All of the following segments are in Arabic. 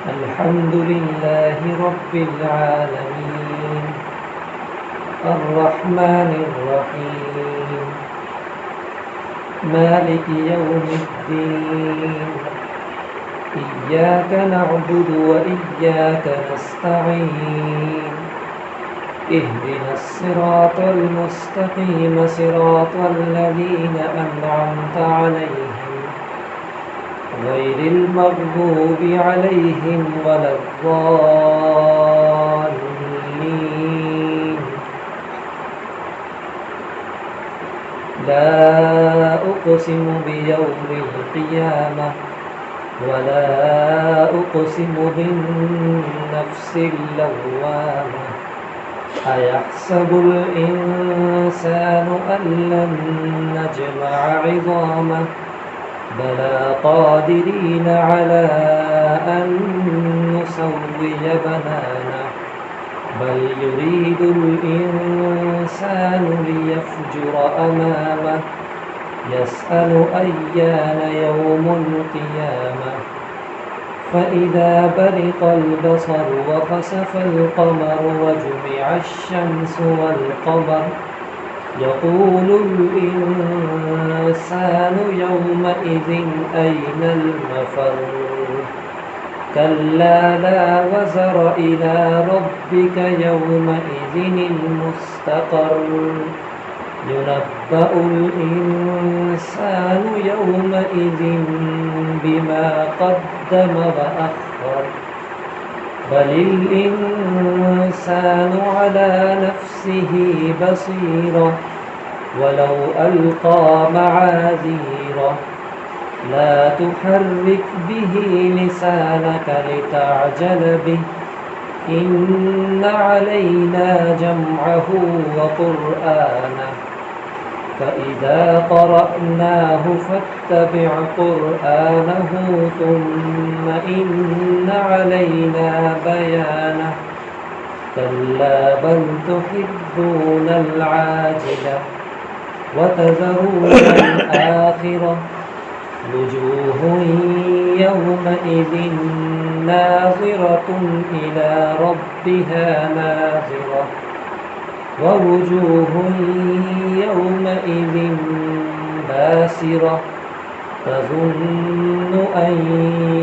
الحمد لله رب العالمين الرحمن الرحيم مالك يوم الدين إياك نعبد وإياك نستعين اهدنا الصراط المستقيم صراط الذين أنعمت عليهم غير المغضوب عليهم ولا الضالين لا أقسم بيوم القيامة ولا أقسم بالنفس اللوامة أيحسب الإنسان أن لن نجمع عظامه بلى قادرين على أن نسوي بنانه بل يريد الإنسان ليفجر أمامه يسأل أيان يوم القيامة فإذا برق البصر وخسف القمر وجمع الشمس والقمر يقول الإنسان يومئذ أين المفر كلا لا وزر إلى ربك يومئذ المستقر ينبأ الإنسان يومئذ بما قدم وأخر بل الإنسان على نفسه بصيرة ولو ألقى معاذيره لا تحرك به لسانك لتعجل به إن علينا جمعه وقرآنه فإذا قرأناه فاتبع قرآنه ثم إن علينا بيانه كلا بل تحبون العاجلة وتذرون الآخرة وجوه يومئذ ناظرة إلى ربها ناظرة ووجوه يومئذ باسرة تظن أن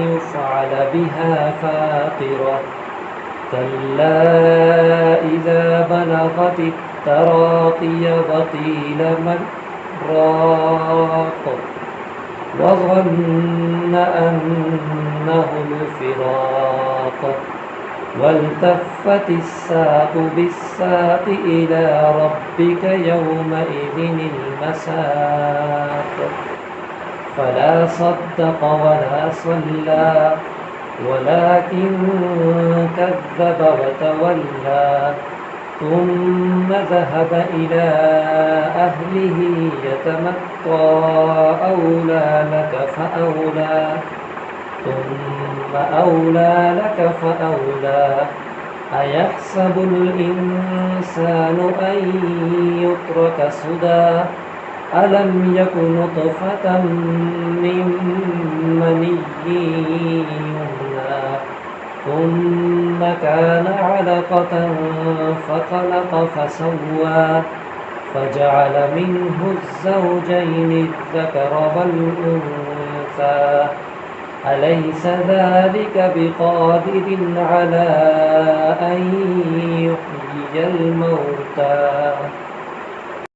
يفعل بها فاقرة كلا إذا بلغت التراقي وقيل من راق وظن أنه الفراق والتفت الساق بالساق إلى ربك يومئذ المساق فلا صدق ولا صلى ولكن كذب وتولى ثم ذهب إلى أهله يتمطى أولى لك فأولى ثم أولى لك فأولى أيحسب الإنسان أن يترك سدى ألم يك نطفة من مني يمنى ثم كان علقة فخلق فسوى فجعل منه الزوجين الذكر والأنثى أليس ذلك بقادر على أن يحيي الموتى